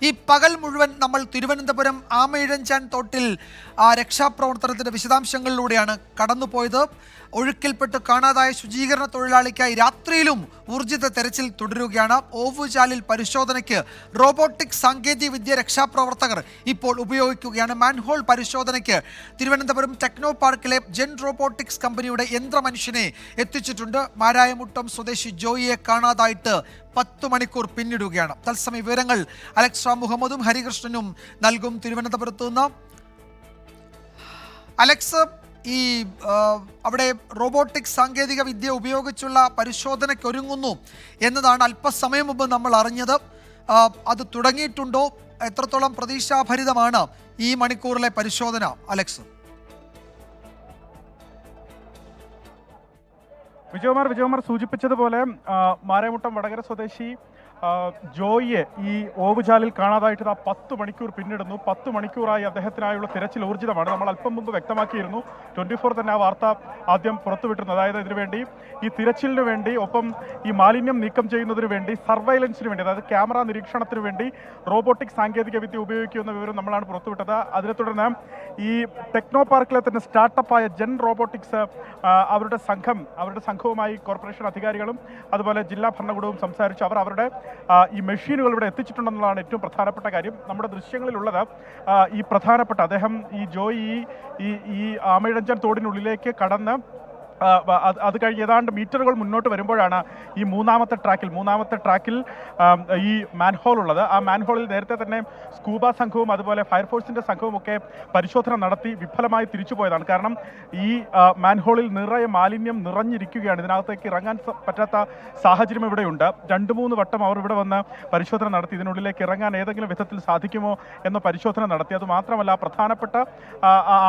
ഈ പകൽ മുഴുവൻ നമ്മൾ തിരുവനന്തപുരം ആമയിഴഞ്ചാൻ തോട്ടിൽ രക്ഷാപ്രവർത്തനത്തിൻ്റെ വിശദാംശങ്ങളിലൂടെയാണ് കടന്നുപോയത്. ഒഴുക്കിൽപ്പെട്ട് കാണാതായ ശുചീകരണ തൊഴിലാളിക്കായി രാത്രിയിലും ഊർജിത തെരച്ചിൽ തുടരുകയാണ്. ഓവുചാലിൽ പരിശോധനയ്ക്ക് റോബോട്ടിക് സാങ്കേതിക വിദ്യ രക്ഷാപ്രവർത്തകർ ഇപ്പോൾ ഉപയോഗിക്കുകയാണ്. മാൻഹോൾ പരിശോധനയ്ക്ക് തിരുവനന്തപുരം ടെക്നോ പാർക്കിലെ ജെൻ റോബോട്ടിക്സ് കമ്പനിയുടെ യന്ത്രമനുഷ്യനെ എത്തിച്ചിട്ടുണ്ട്. മാരായമുട്ടം സ്വദേശി ജോയിയെ കാണാതായിട്ട് 10 മണിക്കൂർ പിന്നിടുകയാണ്. തത്സമയ വിവരങ്ങൾ അലക്സ് മുഹമ്മദും ഹരികൃഷ്ണനും നൽകും തിരുവനന്തപുരത്ത് നിന്ന്. അലക്സ്, ഈ അവിടെ റോബോട്ടിക് സാങ്കേതിക വിദ്യ ഉപയോഗിച്ചുള്ള പരിശോധനയ്ക്കൊരുങ്ങുന്നു എന്നതാണ് അല്പസമയം മുമ്പ് നമ്മൾ അറിഞ്ഞത്. അത് തുടങ്ങിയിട്ടുണ്ടോ? എത്രത്തോളം പ്രതീക്ഷാഭരിതമാണ് ഈ മണിക്കൂറിലെ പരിശോധന, അലക്സ്? വിജയകുമാർ സൂചിപ്പിച്ചതുപോലെ മാരായമുട്ടം വടകര സ്വദേശി ജോയിയെ ഈ ഓവുചാലിൽ കാണാതായിട്ട് 10 മണിക്കൂർ പിന്നിടുന്നു. 10 മണിക്കൂറായി അദ്ദേഹത്തിനായുള്ള തിരച്ചിൽ ഊർജിതമാണ്. നമ്മൾ അല്പം മുമ്പ് വ്യക്തമാക്കിയിരുന്നു, 24 തന്നെ ആ വാർത്ത ആദ്യം പുറത്തുവിട്ടിരുന്നു. അതായത് ഇതിനുവേണ്ടി, ഈ തിരച്ചിലിന് വേണ്ടി, ഒപ്പം ഈ മാലിന്യം നീക്കം ചെയ്യുന്നതിന് വേണ്ടി, സർവൈലൻസിന് വേണ്ടി, അതായത് ക്യാമറ നിരീക്ഷണത്തിന് വേണ്ടി റോബോട്ടിക് സാങ്കേതിക വിദ്യ ഉപയോഗിക്കുന്ന വിവരം നമ്മളാണ് പുറത്തുവിട്ടത്. അതിനെ തുടർന്ന് ഈ ടെക്നോ പാർക്കിലെ തന്നെ സ്റ്റാർട്ടപ്പായ ജെൻ റോബോട്ടിക്സ് അവരുടെ സംഘവുമായി കോർപ്പറേഷൻ അധികാരികളും അതുപോലെ ജില്ലാ ഭരണകൂടവും സംസാരിച്ചു. അവരുടെ ഈ മെഷീനുകൾ ഇവിടെ എത്തിച്ചിട്ടുണ്ടെന്നുള്ളതാണ് ഏറ്റവും പ്രധാനപ്പെട്ട കാര്യം. നമ്മുടെ ദൃശ്യങ്ങളിലുള്ളത് ഈ പ്രധാനപ്പെട്ട അദ്ദേഹം ഈ ജോയി ഈ ആമയിഴഞ്ചാൻ തോടിനുള്ളിലേക്ക് കടന്ന് അത് കഴിഞ്ഞ് ഏതാണ്ട് മീറ്ററുകൾ മുന്നോട്ട് വരുമ്പോഴാണ് ഈ മൂന്നാമത്തെ ട്രാക്കിൽ ഈ മാൻഹോൾ ഉള്ളത്. ആ മാൻഹോളിൽ നേരത്തെ തന്നെ സ്കൂബ സംഘവും അതുപോലെ ഫയർഫോഴ്സിൻ്റെ സംഘവും ഒക്കെ പരിശോധന നടത്തി വിഫലമായി തിരിച്ചു പോയതാണ്. കാരണം ഈ മാൻഹോളിൽ നിറയെ മാലിന്യം നിറഞ്ഞിരിക്കുകയാണ്. ഇതിനകത്തേക്ക് ഇറങ്ങാൻ പറ്റാത്ത സാഹചര്യം ഇവിടെയുണ്ട്. 2-3 വട്ടം അവർ ഇവിടെ വന്ന് പരിശോധന നടത്തി. ഇതിനുള്ളിലേക്ക് ഇറങ്ങാൻ ഏതെങ്കിലും വിധത്തിൽ സാധിക്കുമോ എന്ന പരിശോധന നടത്തി. അതുമാത്രമല്ല, പ്രധാനപ്പെട്ട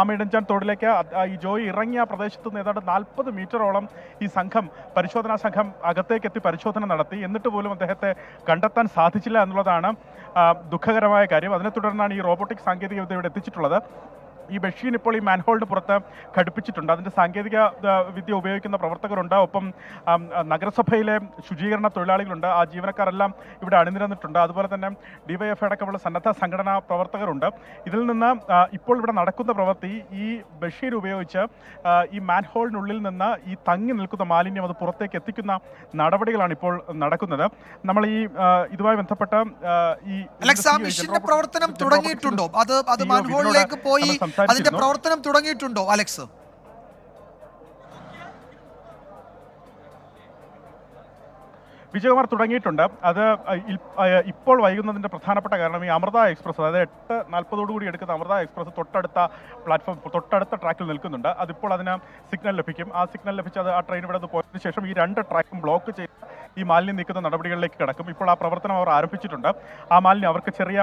ആമയിഴഞ്ചാൻ തോടിലേക്ക് ഈ ജോയി ഇറങ്ങിയ പ്രദേശത്ത് നിന്ന് ഏതാണ്ട് 40 മീറ്ററോളം ഈ പരിശോധനാ സംഘം അകത്തേക്ക് എത്തി പരിശോധന നടത്തി. എന്നിട്ട് പോലും അദ്ദേഹത്തെ കണ്ടെത്താൻ സാധിച്ചില്ല എന്നുള്ളതാണ് ദുഃഖകരമായ കാര്യം. അതിനെ തുടർന്നാണ് ഈ റോബോട്ടിക് സാങ്കേതിക വിദ്യ ഇവിടെ എത്തിച്ചിട്ടുള്ളത്. ഈ മെഷീൻ ഇപ്പോൾ ഈ മാൻഹോളിന് പുറത്ത് ഘടിപ്പിച്ചിട്ടുണ്ട്. അതിൻ്റെ സാങ്കേതിക വിദ്യ ഉപയോഗിക്കുന്ന പ്രവർത്തകരുണ്ട്. ഒപ്പം നഗരസഭയിലെ ശുചീകരണ തൊഴിലാളികളുണ്ട്. ആ ജീവനക്കാരെല്ലാം ഇവിടെ അണിനിരന്നിട്ടുണ്ട്. അതുപോലെ തന്നെ ഡിവൈഎഫ് അടക്കമുള്ള സന്നദ്ധ സംഘടനാ പ്രവർത്തകരുണ്ട്. ഇതിൽ നിന്ന് ഇപ്പോൾ ഇവിടെ നടക്കുന്ന പ്രവൃത്തി, ഈ മെഷീൻ ഉപയോഗിച്ച് ഈ മാൻഹോളിനുള്ളിൽ നിന്ന് ഈ തങ്ങി നിൽക്കുന്ന മാലിന്യം അത് പുറത്തേക്ക് എത്തിക്കുന്ന നടപടികളാണ് ഇപ്പോൾ നടക്കുന്നത്. നമ്മൾ ഈ ഇതുമായി ബന്ധപ്പെട്ട ഈ പ്രവർത്തനം തുടങ്ങിയിട്ടുണ്ടോ? അത് മാൻഹോളിലേക്ക് പോയി അതിന്റെ പ്രവർത്തനം തുടങ്ങിയിട്ടുണ്ടോ, അലക്സ്? വിജയകുമാർ, തുടങ്ങിയിട്ടുണ്ട്. അത് ഇപ്പോൾ വൈകുന്നതിൻ്റെ പ്രധാനപ്പെട്ട കാരണം ഈ അമൃത എക്സ്പ്രസ്, അതായത് 8:40 എടുക്കുന്ന അമൃത എക്സ്പ്രസ് തൊട്ടടുത്ത ട്രാക്കിൽ നിൽക്കുന്നുണ്ട്. അതിപ്പോൾ അതിന് സിഗ്നൽ ലഭിക്കും. ആ സിഗ്നൽ ലഭിച്ച് ആ ട്രെയിൻ ഇവിടെ പോയതിനു ശേഷം ഈ 2 ട്രാക്കും ബ്ലോക്ക് ചെയ്ത് ഈ മാലിന്യം നീക്കുന്ന നടപടികളിലേക്ക് കിടക്കും. ഇപ്പോൾ ആ പ്രവർത്തനം അവർ ആരംഭിച്ചിട്ടുണ്ട്. ആ മാലിന്യം അവർക്ക് ചെറിയ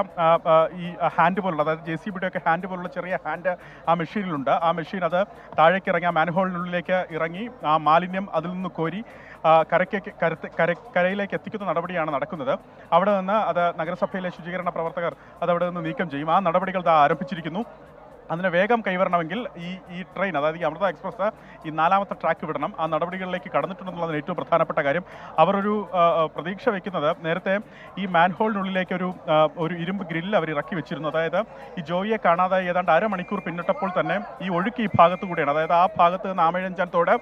ഈ ഹാൻഡ് പോലുള്ള, അതായത് JCBയുടെ ഒക്കെ ഹാൻഡ് പോലുള്ള ചെറിയ ഹാൻഡ് ആ മെഷീനിലുണ്ട്. ആ മെഷീൻ അത് താഴേക്ക് ഇറങ്ങി ആ മാൻഹോളിനുള്ളിലേക്ക് ഇറങ്ങി ആ മാലിന്യം അതിൽ നിന്ന് കോരി കരയിലേക്ക് എത്തിക്കുന്ന നടപടിയാണ് നടക്കുന്നത്. അവിടെ നിന്ന് അത് നഗരസഭയിലെ ശുചീകരണ പ്രവർത്തകർ അതവിടെ നിന്ന് നീക്കം ചെയ്യും. ആ നടപടികൾ ആരംഭിച്ചിരിക്കുന്നു. അതിനെ വേഗം കൈവരണമെങ്കിൽ ഈ ട്രെയിൻ, അതായത് ഈ അമൃത എക്സ്പ്രസ് ഈ 4ാമത്തെ ട്രാക്ക് വിടണം. ആ നടപടികളിലേക്ക് കടന്നിട്ടുണ്ടെന്നുള്ളതിന് ഏറ്റവും പ്രധാനപ്പെട്ട കാര്യം. അവരൊരു പ്രതീക്ഷ വയ്ക്കുന്നത്, നേരത്തെ ഈ മാൻഹോളിനുള്ളിലേക്ക് ഒരു ഇരുമ്പ് ഗ്രില്ല് അവർ ഇറക്കി വെച്ചിരുന്നു. അതായത് ഈ ജോയിയെ കാണാതെ ഏതാണ്ട് 1/2 മണിക്കൂർ പിന്നിട്ടപ്പോൾ തന്നെ ഈ ഒഴുക്ക് ഈ ഭാഗത്തു കൂടെയാണ്, അതായത് ആ ഭാഗത്ത് നിന്ന് ആമയിഴഞ്ചാൻ തോട്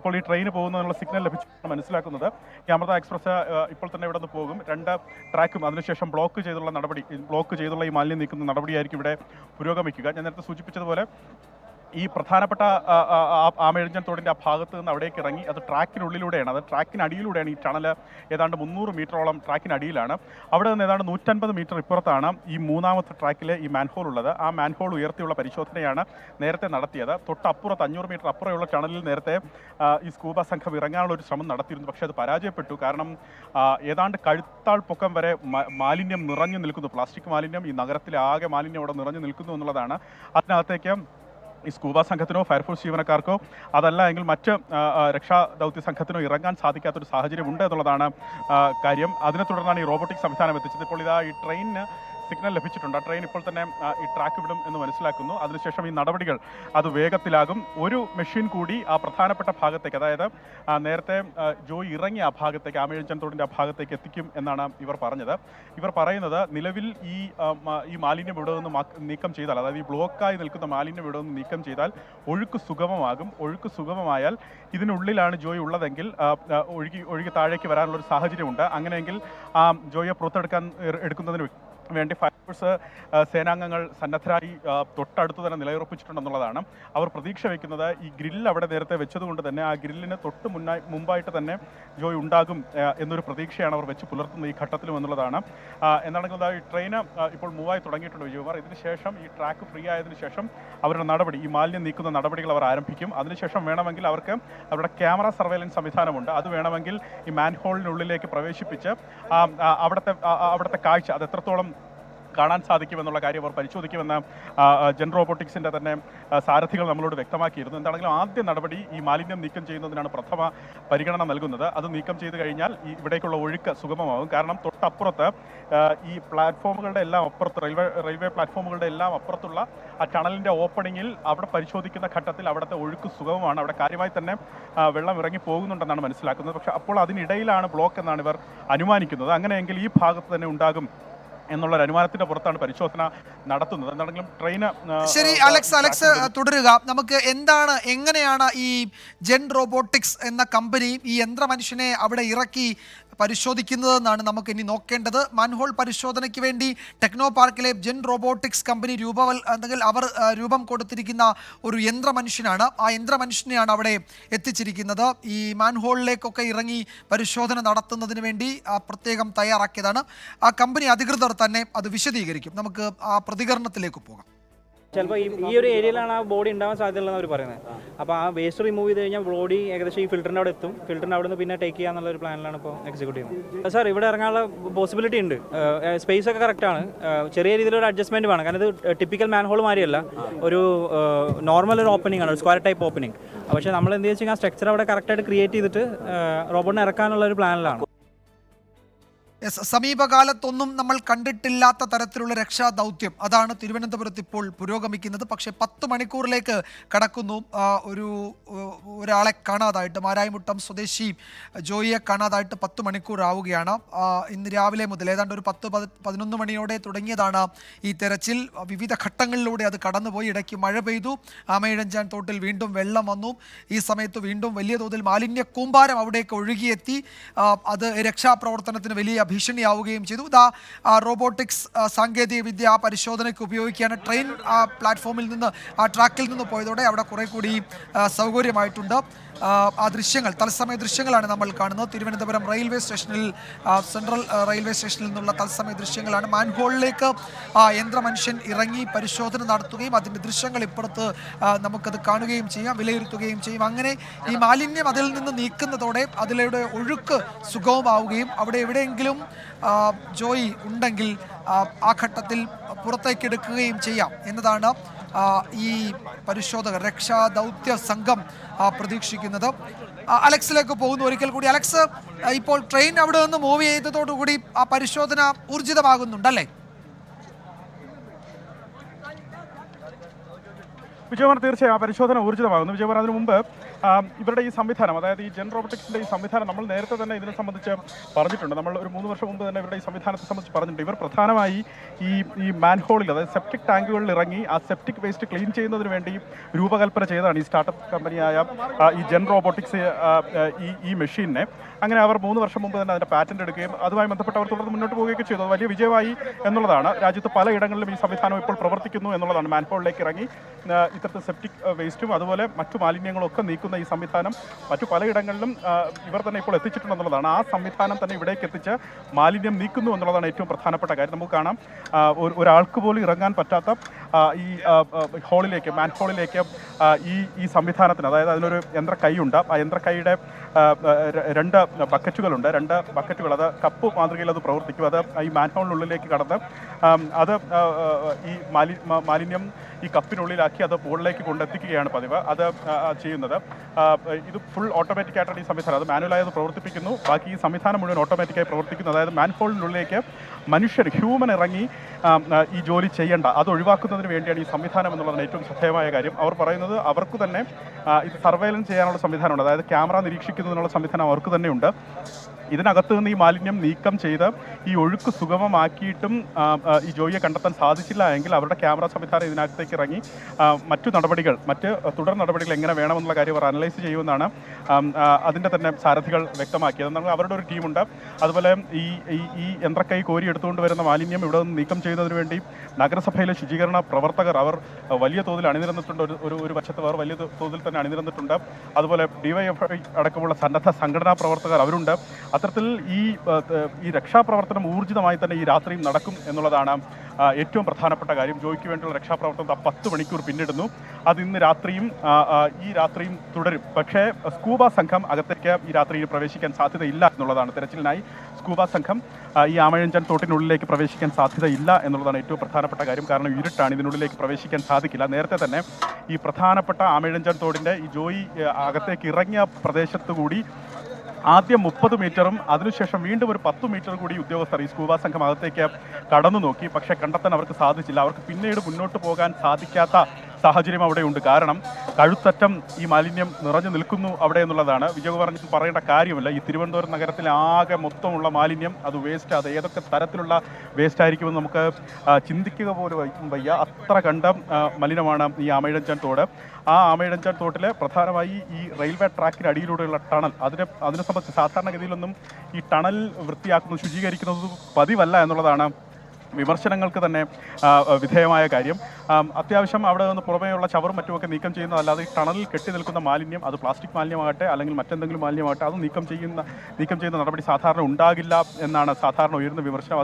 ഇപ്പോൾ ഈ ട്രെയിന് പോകുന്നതിനുള്ള സിഗ്നൽ ലഭിച്ചാണ് മനസ്സിലാക്കുന്നത്. ഈ അമൃത എക്സ്പ്രസ് ഇപ്പോൾ തന്നെ ഇവിടെ നിന്ന് പോകും. 2 ട്രാക്കും അതിനുശേഷം ബ്ലോക്ക് ചെയ്തുള്ള ഈ മാലിന്യം നീക്കുന്ന നടപടിയായിരിക്കും ഇവിടെ പുരോഗമിക്കുക. ഞാൻ നേരത്തെ സൂചിപ്പിച്ചതുപോലെ ഈ പ്രധാനപ്പെട്ട ആമയിഴഞ്ചാൻ തോടിൻ്റെ ആ ഭാഗത്ത് നിന്ന് അവിടേക്ക് ഇറങ്ങി അത് ട്രാക്കിനുള്ളിലൂടെയാണ്, അത് ട്രാക്കിനടിയിലൂടെയാണ്. ഈ ടണൽ ഏതാണ്ട് 300 മീറ്ററോളം ട്രാക്കിനടിയിലാണ്. അവിടെ നിന്ന് ഏതാണ്ട് 150 മീറ്റർ ഇപ്പുറത്താണ് ഈ 3ാമത്തെ ട്രാക്കിലെ ഈ മാൻഹോൾ ഉള്ളത്. ആ മാൻഹോൾ ഉയർത്തിയുള്ള പരിശോധനയാണ് നേരത്തെ നടത്തിയത്. തൊട്ടപ്പുറത്ത് 500 മീറ്റർ അപ്പുറമുള്ള ടണലിൽ നേരത്തെ ഈ സ്കൂബ സംഘം ഇറങ്ങാനുള്ള ഒരു ശ്രമം നടത്തിയിരുന്നു. പക്ഷേ അത് പരാജയപ്പെട്ടു. കാരണം ഏതാണ്ട് കഴുത്താൾ പൊക്കം വരെ മാലിന്യം നിറഞ്ഞു നിൽക്കുന്നു. പ്ലാസ്റ്റിക് മാലിന്യം, ഈ നഗരത്തിലെ ആകെ മാലിന്യം അവിടെ നിറഞ്ഞു നിൽക്കുന്നു എന്നുള്ളതാണ്. അതിനകത്തേക്ക് ഈ സ്കൂബ സംഘത്തിനോ ഫയർഫോഴ്സ് ജീവനക്കാർക്കോ അതല്ല എങ്കിൽ മറ്റ് രക്ഷാ ദൗത്യ സംഘത്തിനോ ഇറങ്ങാൻ സാധിക്കാത്തൊരു സാഹചര്യം ഉണ്ട് എന്നുള്ളതാണ് കാര്യം. അതിനെ തുടർന്നാണ് ഈ റോബോട്ടിക് സംവിധാനം എത്തിച്ചത്. ഇപ്പോൾ ഇതാ ഈ ട്രെയിനിന് സിഗ്നൽ ലഭിച്ചിട്ടുണ്ട്. ആ ട്രെയിൻ ഇപ്പോൾ തന്നെ ഈ ട്രാക്ക് വിടും എന്ന് മനസ്സിലാക്കുന്നു. അതിനുശേഷം ഈ നടപടികൾ അത് വേഗത്തിലാകും. ഒരു മെഷീൻ കൂടി ആ പ്രധാനപ്പെട്ട ഭാഗത്തേക്ക്, അതായത് നേരത്തെ ജോയി ഇറങ്ങിയ ആ ഭാഗത്തേക്ക്, ആമയിഴഞ്ചൻ തോടിൻ്റെ ആ ഭാഗത്തേക്ക് എത്തിക്കും എന്നാണ് ഇവർ പറഞ്ഞത്. ഇവർ പറയുന്നത് നിലവിൽ ഈ മാലിന്യം ഇവിടെ നിന്ന് നീക്കം ചെയ്താൽ, അതായത് ഈ ബ്ലോക്കായി നിൽക്കുന്ന മാലിന്യം ഇവിടെ നിന്ന് നീക്കം ചെയ്താൽ ഒഴുക്ക് സുഗമമാകും. ഒഴുക്ക് സുഗമമായാൽ ഇതിനുള്ളിലാണ് ജോയി ഉള്ളതെങ്കിൽ ഒഴുകി താഴേക്ക് വരാനുള്ള ഒരു സാഹചര്യമുണ്ട്. അങ്ങനെയെങ്കിൽ ജോയിയെ എടുക്കുന്നതിന് വേണ്ടി ഫയർഫോഴ്സ് സേനാംഗങ്ങൾ സന്നദ്ധരായി തൊട്ടടുത്ത് തന്നെ നിലയുറപ്പിച്ചിട്ടുണ്ടെന്നുള്ളതാണ്. അവർ പ്രതീക്ഷ വയ്ക്കുന്നത് ഈ ഗ്രില്ല് അവിടെ നേരത്തെ വെച്ചതുകൊണ്ട് തന്നെ ആ ഗ്രില്ലിന് തൊട്ട് മുമ്പായിട്ട് തന്നെ ജോയ് ഉണ്ടാകും എന്നൊരു പ്രതീക്ഷയാണ് അവർ വെച്ച് പുലർത്തുന്നത് ഈ ഘട്ടത്തിലും എന്നുള്ളതാണ്. എന്താണെങ്കിലും ഈ ട്രെയിന് ഇപ്പോൾ മൂവായി തുടങ്ങിയിട്ടുണ്ട് വിജയകുമാർ. ഇതിനുശേഷം ഈ ട്രാക്ക് ഫ്രീ ആയതിനു ശേഷം അവരുടെ നടപടി, ഈ മാലിന്യം നീക്കുന്ന നടപടികൾ അവർ ആരംഭിക്കും. അതിനുശേഷം വേണമെങ്കിൽ അവർക്ക് അവരുടെ ക്യാമറ സർവൈലൻസ് സംവിധാനമുണ്ട്. അത് വേണമെങ്കിൽ ഈ മാൻഹോളിനുള്ളിലേക്ക് പ്രവേശിപ്പിച്ച് അവിടുത്തെ കാഴ്ച അത് എത്രത്തോളം കാണാൻ സാധിക്കുമെന്നുള്ള കാര്യം അവർ പരിശോധിക്കുമെന്ന് ജെൻ റോബോട്ടിക്സിൻ്റെ തന്നെ സാരഥികൾ നമ്മളോട് വ്യക്തമാക്കിയിരുന്നു. എന്താണെങ്കിലും ആദ്യ നടപടി ഈ മാലിന്യം നീക്കം ചെയ്യുന്നതിനാണ് പ്രഥമ പരിഗണന നൽകുന്നത്. അത് നീക്കം ചെയ്ത് കഴിഞ്ഞാൽ ഇവിടേക്കുള്ള ഒഴുക്ക് സുഗമമാകും. കാരണം തൊട്ടപ്പുറത്ത് ഈ പ്ലാറ്റ്ഫോമുകളുടെ എല്ലാം അപ്പുറത്ത്, റെയിൽവേ പ്ലാറ്റ്ഫോമുകളുടെ എല്ലാം അപ്പുറത്തുള്ള ആ ടണലിൻ്റെ ഓപ്പണിങ്ങിൽ അവിടെ പരിശോധിക്കുന്ന ഘട്ടത്തിൽ അവിടുത്തെ ഒഴുക്ക് സുഗമമാണ്. അവിടെ കാര്യമായി തന്നെ വെള്ളം ഇറങ്ങി പോകുന്നുണ്ടെന്നാണ് മനസ്സിലാക്കുന്നത്. പക്ഷേ അപ്പോൾ അതിനിടയിലാണ് ബ്ലോക്ക് എന്നാണ് ഇവർ അനുമാനിക്കുന്നത്. അങ്ങനെയെങ്കിൽ ഈ ഭാഗത്ത് തന്നെ ഉണ്ടാകും എന്നുള്ളൊരു അനുമാനത്തിന്റെ പുറത്താണ് പരിശോധന നടത്തുന്നത്. എന്താണെങ്കിലും ട്രെയിന് ശരി. അലക്സ് തുടരുക. നമുക്ക് എങ്ങനെയാണ് ഈ ജെൻ റോബോട്ടിക്സ് എന്ന കമ്പനി ഈ യന്ത്രമനുഷ്യനെ അവിടെ ഇറക്കി പരിശോധിക്കുന്നതെന്നാണ് നമുക്ക് ഇനി നോക്കേണ്ടത്. മാൻഹോൾ പരിശോധനയ്ക്ക് വേണ്ടി ടെക്നോ പാർക്കിലെ ജെൻ റോബോട്ടിക്സ് കമ്പനി അവർ രൂപം കൊടുത്തിരിക്കുന്ന ഒരു യന്ത്രമനുഷ്യനാണ്. ആ യന്ത്രമനുഷ്യനെയാണ് അവിടെ എത്തിച്ചിരിക്കുന്നത്. ഈ മാൻഹോളിലേക്കൊക്കെ ഇറങ്ങി പരിശോധന നടത്തുന്നതിന് വേണ്ടി പ്രത്യേകം തയ്യാറാക്കിയതാണ്. ആ കമ്പനി അധികൃതർ തന്നെ അത് വിശദീകരിക്കും. നമുക്ക് ആ പ്രതികരണത്തിലേക്ക് പോകാം. ചിലപ്പോൾ ഈ ഒരു ഏരിയയിലാണ് ആ ബോഡി ഉണ്ടാവാൻ സാധ്യതയുള്ളതെന്ന് അവർ പറയുന്നത്. അപ്പോൾ ആ വേസ്റ്റ് റിമൂവ് ചെയ്ത് കഴിഞ്ഞാൽ ബോഡി ഏകദേശം ഈ ഫിൽറ്ററിൻ്റെ അവിടെ എത്തും. ഫിൽറ്ററിൻ്റെ അവിടെ നിന്ന് പിന്നെ ടേക്ക് ചെയ്യാന്നുള്ള ഒരു പ്ലാനിലാണ് ഇപ്പോൾ എക്സിക്യൂട്ടീവ്. സാർ, ഇവിടെ ഇറങ്ങാനുള്ള പോസിബിലിറ്റി ഉണ്ട്. സ്പേസ് ഒക്കെ കറക്റ്റാണ്. ചെറിയ രീതിയിലൊരു അഡ്ജസ്റ്റ്മെൻറ്റ് വേണം. കാരണം ഇത് ടിപ്പിക്കൽ മാൻ ഹോൾ മാതിരിയല്ല, ഒരു നോർമൽ ഒരു ഓപ്പണിംഗ് ആണ്, ഒരു സ്ക്വയർ ടൈപ്പ് ഓപ്പണിംഗ്. പക്ഷേ നമ്മൾ എന്ത് വെച്ചാൽ ആ സ്ട്രക്ചർ അവിടെ കറക്റ്റായിട്ട് ക്രിയേറ്റ് ചെയ്തിട്ട് റോബോട്ടിനെ ഇറക്കാനുള്ള ഒരു പ്ലാനിലാണ്. സമീപകാലത്തൊന്നും നമ്മൾ കണ്ടിട്ടില്ലാത്ത തരത്തിലുള്ള രക്ഷാ ദൗത്യം അതാണ് തിരുവനന്തപുരത്ത് ഇപ്പോൾ പുരോഗമിക്കുന്നത്. പക്ഷേ 10 മണിക്കൂറിലേക്ക് കടക്കുന്നു. ഒരാളെ കാണാതായിട്ട്, മാരായിമുട്ടം സ്വദേശി ജോയിയെ കാണാതായിട്ട് 10 മണിക്കൂർ ആവുകയാണ്. ഇന്ന് രാവിലെ മുതൽ ഏതാണ്ട് ഒരു 10-11 മണിയോടെ തുടങ്ങിയതാണ് ഈ തെരച്ചിൽ. വിവിധ ഘട്ടങ്ങളിലൂടെ അത് കടന്നുപോയി. ഇടയ്ക്ക് മഴ പെയ്തു. ആമയിഴഞ്ചാൻ തോട്ടിൽ വീണ്ടും വെള്ളം വന്നു. ഈ സമയത്ത് വീണ്ടും വലിയ തോതിൽ മാലിന്യ കൂമ്പാരം അവിടേക്ക് ഒഴുകിയെത്തി. അത് രക്ഷാപ്രവർത്തനത്തിന് വലിയ ഭീഷണിയാവുകയും ചെയ്തു. റോബോട്ടിക്സ് സാങ്കേതിക വിദ്യ പരിശോധനയ്ക്ക് ഉപയോഗിക്കുകയാണ്. ട്രെയിൻ പ്ലാറ്റ്ഫോമിൽ നിന്ന്, ട്രാക്കിൽ നിന്ന് പോയതോടെ അവിടെ കുറെ കൂടി സൗകര്യമായിട്ടുണ്ട്. ആ ദൃശ്യങ്ങൾ, തത്സമയ ദൃശ്യങ്ങളാണ് നമ്മൾ കാണുന്നത്. തിരുവനന്തപുരം റെയിൽവേ സ്റ്റേഷനിൽ, സെൻട്രൽ റെയിൽവേ സ്റ്റേഷനിൽ നിന്നുള്ള തത്സമയ ദൃശ്യങ്ങളാണ്. മാൻഹോളിലേക്ക് യന്ത്രമനുഷ്യൻ ഇറങ്ങി പരിശോധന നടത്തുകയും അതിൻ്റെ ദൃശ്യങ്ങൾ ഇപ്പുറത്ത് നമുക്കത് കാണുകയും ചെയ്യാം, വിലയിരുത്തുകയും ചെയ്യും. അങ്ങനെ ഈ മാലിന്യം അതിൽ നിന്ന് നീക്കുന്നതോടെ അതിലൂടെ ഒഴുക്ക് സുഗമമാവുകയും അവിടെ എവിടെയെങ്കിലും ജോയി ഉണ്ടെങ്കിൽ ആ ഘട്ടത്തിൽ പുറത്തേക്കെടുക്കുകയും ചെയ്യാം എന്നതാണ് ഈ പരിശോധകർ, രക്ഷാ ദൗത്യ സംഘം പ്രതീക്ഷിക്കുന്നത്. അലക്സിലേക്ക് പോകുന്നു ഒരിക്കൽ കൂടി. അലക്സ്, ഇപ്പോൾ ട്രെയിൻ അവിടെ നിന്ന് മൂവ് ചെയ്തതോടുകൂടി ആ പരിശോധന ഊർജിതമാകുന്നുണ്ടല്ലേ? വിജയകുമാർ, തീർച്ചയായും ആ പരിശോധന ഊർജിതമാകുന്നു. വിജയകുമാർ, അതിനു മുമ്പ് ഇവരുടെ ഈ സംവിധാനം, അതായത് ഈ ജെൻ റോബോട്ടിക്സിൻ്റെ ഈ സംവിധാനം നമ്മൾ നേരത്തെ തന്നെ ഇതിനെ സംബന്ധിച്ച് പറഞ്ഞിട്ടുണ്ട്. നമ്മൾ ഒരു 3 വർഷം മുമ്പ് തന്നെ ഇവരുടെ ഈ സംവിധാനത്തെ സംബന്ധിച്ച് പറഞ്ഞിട്ടുണ്ട്. ഇവർ പ്രധാനമായി ഈ മാൻഹോളിൽ, അതായത് സെപ്റ്റിക് ടാങ്കുകളിൽ ഇറങ്ങി ആ സെപ്റ്റിക് വേസ്റ്റ് ക്ലീൻ ചെയ്യുന്നതിന് വേണ്ടി രൂപകൽപ്പന ചെയ്തതാണ് ഈ സ്റ്റാർട്ടപ്പ് കമ്പനിയായ ഈ ജെൻ റോബോട്ടിക്സ് ഈ മെഷീനെ. അങ്ങനെ അവർ 3 വർഷം മുമ്പ് തന്നെ അതിൻ്റെ പാറ്റന്റ് എടുക്കുകയും അതുമായി ബന്ധപ്പെട്ട് അവർ തുടർന്ന് മുന്നോട്ട് പോവുകയൊക്കെ ചെയ്തു. അത് വലിയ വിജയമായി എന്നുള്ളതാണ്. രാജ്യത്ത് പലയിടങ്ങളിലും ഈ സംവിധാനം ഇപ്പോൾ പ്രവർത്തിക്കുന്നു എന്നുള്ളതാണ്. മാൻഹോളിലേക്ക് ഇറങ്ങി ഇത്തരത്തിൽ സെപ്റ്റിക് വേസ്റ്റും അതുപോലെ മറ്റു മാലിന്യങ്ങളും ഒക്കെ നീക്കുന്ന ഈ സംവിധാനം മറ്റു പലയിടങ്ങളിലും ഇവർ തന്നെ ഇപ്പോൾ എത്തിച്ചിട്ടുണ്ടെന്നുള്ളതാണ്. ആ സംവിധാനം തന്നെ ഇവിടേക്ക് എത്തിച്ച് മാലിന്യം നീക്കുന്നു എന്നുള്ളതാണ് ഏറ്റവും പ്രധാനപ്പെട്ട കാര്യം. നമുക്ക് കാണാം, ഒരാൾക്ക് പോലും ഇറങ്ങാൻ പറ്റാത്ത ഈ ഹോളിലേക്ക്, മാൻഹോളിലേക്ക് ഈ സംവിധാനത്തിന്, അതായത് അതിനൊരു യന്ത്രക്കൈയുണ്ട്. ആ യന്ത്രക്കൈയുടെ 2 ബക്കറ്റുകളുണ്ട്. 2 ബക്കറ്റുകൾ, അത് കപ്പ് മാതൃകയിൽ അത് പ്രവർത്തിക്കും. അത് ഈ മാൻഹോളിനുള്ളിലേക്ക് കടന്ന് അത് ഈ മാലിന്യം ഈ കപ്പിനുള്ളിലാക്കി അത് മുകളിലേക്ക് കൊണ്ടെത്തിക്കുകയാണ് പതിവ്. അത് ചെയ്യുന്നത് ഇത് ഫുൾ ഓട്ടോമാറ്റിക് ആയിട്ടാണ് ഈ സംവിധാനം. അത് മാനുവലായി അത് പ്രവർത്തിപ്പിക്കുന്നു. ബാക്കി ഈ സംവിധാനം മുഴുവൻ ഓട്ടോമാറ്റിക്കായി പ്രവർത്തിക്കുന്നു. അതായത് മാൻഹോളിനുള്ളിലേക്ക് ഹ്യൂമൻ ഇറങ്ങി ഈ ജോലി ചെയ്യേണ്ട, അത് ഒഴിവാക്കുന്നതിന് വേണ്ടിയാണ് ഈ സംവിധാനം എന്നുള്ളതാണ് ഏറ്റവും ശ്രദ്ധേയമായ കാര്യം. അവർ പറയുന്നത് അവർക്ക് തന്നെ ഇത് സർവൈലൻസ് ചെയ്യാനുള്ള സംവിധാനമുണ്ട്. അതായത് ക്യാമറ നിരീക്ഷിക്കുന്നതിനുള്ള സംവിധാനം അവർക്ക് തന്നെയുണ്ട്. ഇതിനകത്ത് നിന്ന് ഈ മാലിന്യം നീക്കം ചെയ്ത് ഈ ഒഴുക്ക് സുഗമമാക്കിയിട്ടും ഈ ജോയിയെ കണ്ടെത്താൻ സാധിച്ചില്ല എങ്കിൽ അവരുടെ ക്യാമറ സംവിധാനം ഇതിനകത്തേക്ക് ഇറങ്ങി മറ്റു തുടർ നടപടികൾ എങ്ങനെ വേണമെന്നുള്ള കാര്യം അവർ അനലൈസ് ചെയ്യുമെന്നാണ് അതിൻ്റെ തന്നെ സാരഥികൾ വ്യക്തമാക്കിയത്. എന്നാൽ അവരുടെ ഒരു ടീമുണ്ട്. അതുപോലെ ഈ യന്ത്രക്കൈ കോരി എടുത്തുകൊണ്ട് വരുന്ന മാലിന്യം ഇവിടെ നിന്ന് നീക്കം ചെയ്യുന്നതിന് വേണ്ടി നഗരസഭയിലെ ശുചീകരണ പ്രവർത്തകർ അവർ വലിയ തോതിൽ അണിനിരന്നിട്ടുണ്ട്. ഒരു വശത്ത് അവർ വലിയ തോതിൽ തന്നെ അണിനിരന്നിട്ടുണ്ട്. അതുപോലെ DYFI അടക്കമുള്ള സന്നദ്ധ സംഘടനാ പ്രവർത്തകർ അവരുണ്ട്. അത്തരത്തിൽ ഈ രക്ഷാപ്രവർത്തനം ഊർജിതമായി തന്നെ ഈ രാത്രിയും നടക്കും എന്നുള്ളതാണ് ഏറ്റവും പ്രധാനപ്പെട്ട കാര്യം. ജോയിക്ക് വേണ്ടിയുള്ള രക്ഷാപ്രവർത്തനം 10 മണിക്കൂർ പിന്നിടുന്നു. അത് ഇന്ന് രാത്രിയും തുടരും. പക്ഷേ സ്കൂബ സംഘം അകത്തേക്ക് ഈ രാത്രിയിൽ പ്രവേശിക്കാൻ സാധ്യതയില്ല എന്നുള്ളതാണ്. തെരച്ചിലിനായി സ്കൂബ സംഘം ഈ ആമയിഴഞ്ചാൻ തോട്ടിനുള്ളിലേക്ക് പ്രവേശിക്കാൻ സാധ്യതയില്ല എന്നുള്ളതാണ് ഏറ്റവും പ്രധാനപ്പെട്ട കാര്യം. കാരണം ഇരുട്ടാണ്, ഇതിനുള്ളിലേക്ക് പ്രവേശിക്കാൻ സാധിക്കില്ല. നേരത്തെ തന്നെ ഈ പ്രധാനപ്പെട്ട ആമയിഴഞ്ചാൻ തോടിൻ്റെ ഈ ജോയി അകത്തേക്ക് ഇറങ്ങിയ പ്രദേശത്തു കൂടി ആദ്യം 30 മീറ്ററും അതിനുശേഷം വീണ്ടും ഒരു 10 മീറ്റർ കൂടി ഉദ്യോഗസ്ഥർ ഈ സ്കൂബ സംഘം അകത്തേക്ക് കടന്നു നോക്കി. പക്ഷേ കണ്ടെത്താൻ അവർക്ക് സാധിച്ചില്ല. അവർക്ക് പിന്നീട് മുന്നോട്ട് പോകാൻ സാധിക്കാത്ത സാഹചര്യം അവിടെയുണ്ട്. കാരണം കഴുത്തറ്റം ഈ മാലിന്യം നിറഞ്ഞു നിൽക്കുന്നു അവിടെ എന്നുള്ളതാണ്. വിജയകുമാർ പറയേണ്ട കാര്യമില്ല. ഈ തിരുവനന്തപുരം നഗരത്തിലെ ആകെ മൊത്തമുള്ള മാലിന്യം അത് വേസ്റ്റ്, അത് ഏതൊക്കെ തരത്തിലുള്ള വേസ്റ്റ് ആയിരിക്കുമെന്ന് നമുക്ക് ചിന്തിക്കുക പോലും വയ്യ. അത്ര കണ്ട മലിനമാണ് ഈ ആമയിഴഞ്ചാൻ തോട്. ആ ആമയിഴഞ്ചാൻ തോട്ടിൽ പ്രധാനമായി ഈ റെയിൽവേ ട്രാക്കിന് അടിയിലൂടെയുള്ള ടണൽ, അതിനെ സംബന്ധിച്ച് സാധാരണഗതിയിലൊന്നും ഈ ടണൽ വൃത്തിയാക്കുന്നത് ശുചീകരിക്കുന്നത് പതിവല്ല എന്നുള്ളതാണ് വിമർശനങ്ങൾക്ക് തന്നെ വിധേയമായ കാര്യം. അത്യാവശ്യം അവിടെ നിന്ന് പുറമേയുള്ള ചവറും മറ്റുമൊക്കെ നീക്കം ചെയ്യുന്നതല്ലാതെ ഈ ടണലിൽ കെട്ടി നിൽക്കുന്ന മാലിന്യം, അത് പ്ലാസ്റ്റിക് മാലിന്യമാകട്ടെ അല്ലെങ്കിൽ മറ്റെന്തെങ്കിലും മാലിന്യമാകട്ടെ, അത് നീക്കം ചെയ്യുന്ന നടപടി സാധാരണ ഉണ്ടാകില്ല എന്നാണ് സാധാരണ ഉയരുന്ന വിമർശനം.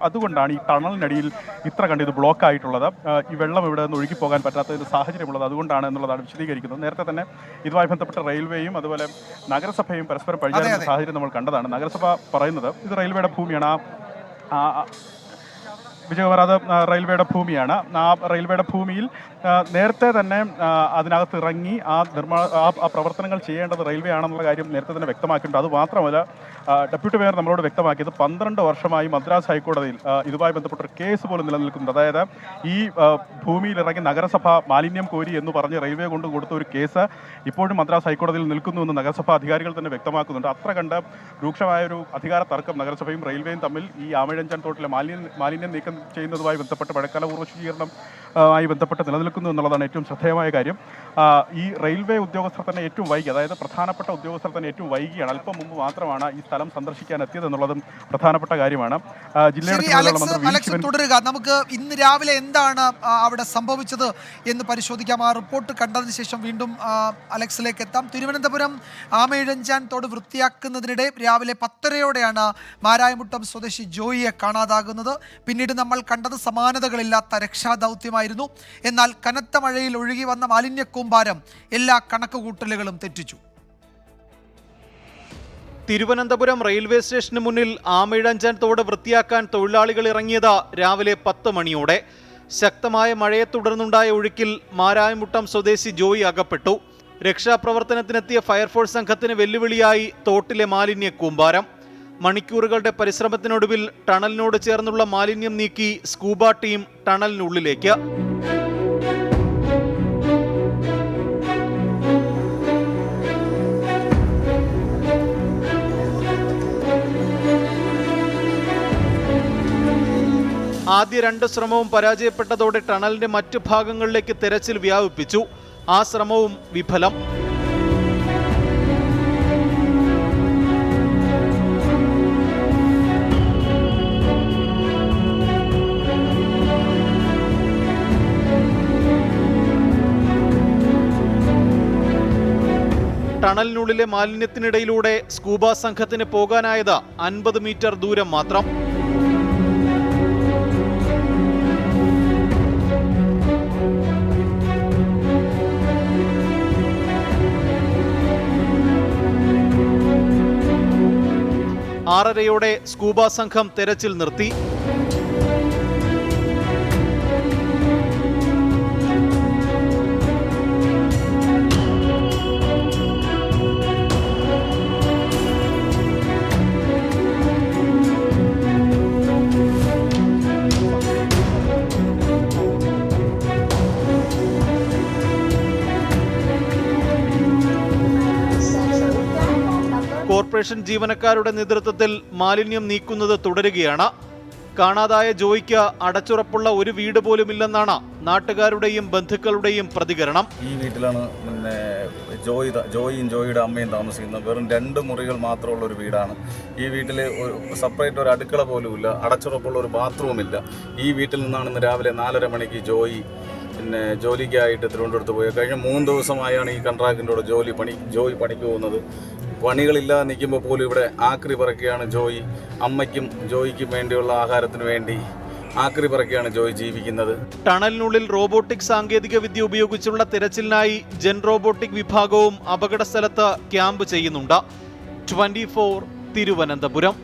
അതുകൊണ്ടാണ് ഈ ടണലിനടിയിൽ ഇത്ര കണ്ട് ഇത് ബ്ലോക്ക് ആയിട്ടുള്ളത്. ഈ വെള്ളം ഇവിടെ നിന്ന് ഒഴുകിപ്പോകാൻ പറ്റാത്ത ഒരു സാഹചര്യമുള്ളത് അതുകൊണ്ടാണ് എന്നുള്ളതാണ് വിശദീകരിക്കുന്നത്. നേരത്തെ തന്നെ ഇതുമായി ബന്ധപ്പെട്ട റെയിൽവേയും അതുപോലെ നഗരസഭയും പരസ്പരം പഴിചാരുന്ന സാഹചര്യം നമ്മൾ കണ്ടതാണ്. നഗരസഭ പറയുന്നത് ഇത് റെയിൽവേയുടെ ഭൂമിയാണ്, വിജയകുമാർ, അത് റെയിൽവേയുടെ ഭൂമിയാണ്. ആ റെയിൽവേയുടെ ഭൂമിയിൽ നേരത്തെ തന്നെ അതിനകത്ത് ഇറങ്ങി ആ പ്രവർത്തനങ്ങൾ ചെയ്യേണ്ടത് റെയിൽവേ ആണെന്നുള്ള കാര്യം നേരത്തെ തന്നെ വ്യക്തമാക്കിയിട്ടുണ്ട്. അതുമാത്രമല്ല, ഡെപ്യൂട്ടി മേയർ നമ്മളോട് വ്യക്തമാക്കിയത് 12 വർഷമായി മദ്രാസ് ഹൈക്കോടതിയിൽ ഇതുമായി ബന്ധപ്പെട്ടൊരു കേസ് പോലും നിലനിൽക്കുന്നുണ്ട്. അതായത് ഈ ഭൂമിയിൽ ഇറങ്ങി നഗരസഭ മാലിന്യം കോരി എന്ന് പറഞ്ഞ് റെയിൽവേ കൊണ്ട് കൊടുത്ത ഒരു കേസ് ഇപ്പോഴും മദ്രാസ് ഹൈക്കോടതിയിൽ നിൽക്കുന്നുവെന്ന് നഗരസഭ അധികാരികൾ തന്നെ വ്യക്തമാക്കുന്നുണ്ട്. അത്ര കണ്ട് രൂക്ഷമായൊരു അധികാര തർക്കം നഗരസഭയും റെയിൽവേയും തമ്മിൽ ഈ ആമയിഴഞ്ചാൻ തോട്ടിലെ മാലിന്യം നീക്കം ചെയ്യുന്നതുമായി ബന്ധപ്പെട്ട് മഴക്കാലപൂർവ്വ ശുചീകരണം ആയി ബന്ധപ്പെട്ട് നിലനിൽക്കുന്നു എന്നുള്ളതാണ് ഏറ്റവും ശ്രദ്ധേയമായ കാര്യം. ഈ റെയിൽവേ ഉദ്യോഗസ്ഥർ തന്നെ ഏറ്റവും വൈകി, അതായത് പ്രധാനപ്പെട്ട ഉദ്യോഗസ്ഥർ തന്നെ ഏറ്റവും വൈകിയാണ്. അല്പം മുമ്പ് മാത്രമാണ് ഈ സ്ഥലം സന്ദർശിക്കാൻ എത്തിയത് എന്നുള്ളതും പ്രധാനപ്പെട്ട കാര്യമാണ്. ജില്ലയുടെ തുടരുക. നമുക്ക് ഇന്ന് രാവിലെ എന്താണ് അവിടെ സംഭവിച്ചത് എന്ന് പരിശോധിക്കാം. ആ റിപ്പോർട്ട് കണ്ടതിന് ശേഷം വീണ്ടും അലക്സിലേക്ക് എത്താം. തിരുവനന്തപുരം ആമയിഴഞ്ചാൻ തോട് വൃത്തിയാക്കുന്നതിനിടെ രാവിലെ 10:30-ഓടെയാണ് മാരായമുട്ടം സ്വദേശി ജോയിയെ കാണാതാകുന്നത്. പിന്നീട് നമ്മൾ കണ്ടത് സമാനതകളില്ലാത്ത രക്ഷാദൗത്യമായിരുന്നു. എന്നാൽ കനത്ത മഴയിൽ ഒഴുകി വന്ന മാലിന്യ കൂമ്പാരം എല്ലാ കണക്കുകൂട്ടലുകളും തെറ്റിച്ചു. തിരുവനന്തപുരം റെയിൽവേ സ്റ്റേഷന് മുന്നിൽ ആമയിഴഞ്ചാൻ തോട് വൃത്തിയാക്കാൻ തൊഴിലാളികൾ ഇറങ്ങിയത് രാവിലെ 10 മണിയോടെ. ശക്തമായ മഴയെ തുടർന്നുണ്ടായ ഒഴുക്കിൽ മാരായമുട്ടം സ്വദേശി ജോയി അകപ്പെട്ടു. രക്ഷാപ്രവർത്തനത്തിനെത്തിയ ഫയർഫോഴ്സ് സംഘത്തിന് വെല്ലുവിളിയായി തോട്ടിലെ മാലിന്യ കൂമ്പാരം. മണിക്കൂറുകളുടെ പരിശ്രമത്തിനൊടുവിൽ ടണലിനോട് ചേർന്നുള്ള മാലിന്യം നീക്കി സ്കൂബ ടീം ടണലിനുള്ളിലേക്ക്. ആദ്യ 2 ശ്രമവും പരാജയപ്പെട്ടതോടെ ടണലിന്റെ മറ്റു ഭാഗങ്ങളിലേക്ക് തെരച്ചിൽ വ്യാപിപ്പിച്ചു. ആ ശ്രമവും വിഫലം. ടണലിനുള്ളിലെ മാലിന്യത്തിനിടയിലൂടെ സ്കൂബ സംഘത്തിന് പോകാനായത് 50 മീറ്റർ ദൂരം മാത്രം. ആറരയോടെ സ്കൂബ സംഘം തെരച്ചിൽ നിർത്തി. കോർപ്പറേഷൻ ജീവനക്കാരുടെ നേതൃത്വത്തിൽ മാലിന്യം നീക്കുന്നത് തുടരുകയാണ്. കാണാതായ ജോയിക്ക് അടച്ചുറപ്പുള്ള ഒരു വീട് പോലുമില്ലെന്നാണ് നാട്ടുകാരുടെയും ബന്ധുക്കളുടെയും പ്രതികരണം. ഈ വീട്ടിലാണ് ജോയിയും ജോയിയുടെ അമ്മയും താമസിക്കുന്നത്. വെറും 2 മുറികൾ മാത്രമുള്ള ഒരു വീടാണ്. ഈ വീട്ടിൽ സെപ്പറേറ്റ് ഒരു അടുക്കള പോലുമില്ല, അടച്ചുറപ്പുള്ള ഒരു ബാത്റൂമില്ല. ഈ വീട്ടിൽ നിന്നാണ് ഇന്ന് രാവിലെ 4:30 മണിക്ക് ജോലിക്കായിട്ട് തിരുവനന്തപുരത്ത് പോയി. കഴിഞ്ഞ 3 ദിവസമായാണ് ഈ കോൺട്രാക്ടിൻ്റെ കൂടെ ജോയി പണിക്ക് പോകുന്നത്. പണികളില്ലാതെ നിൽക്കുമ്പോൾ പോലും ഇവിടെ ആക്രി പറക്കുകയാണ് ജോയി. അമ്മയ്ക്കും ജോയിക്കും വേണ്ടിയുള്ള ആഹാരത്തിന് വേണ്ടി ആക്രി പറക്കുകയാണ് ജോയി ജീവിക്കുന്നത്. ടണലിനുള്ളിൽ റോബോട്ടിക് സാങ്കേതിക വിദ്യ ഉപയോഗിച്ചുള്ള തിരച്ചിലിനായി ജെൻ റോബോട്ടിക് വിഭാഗവും അപകട സ്ഥലത്ത് ക്യാമ്പ് ചെയ്യുന്നുണ്ട്. 24 തിരുവനന്തപുരം.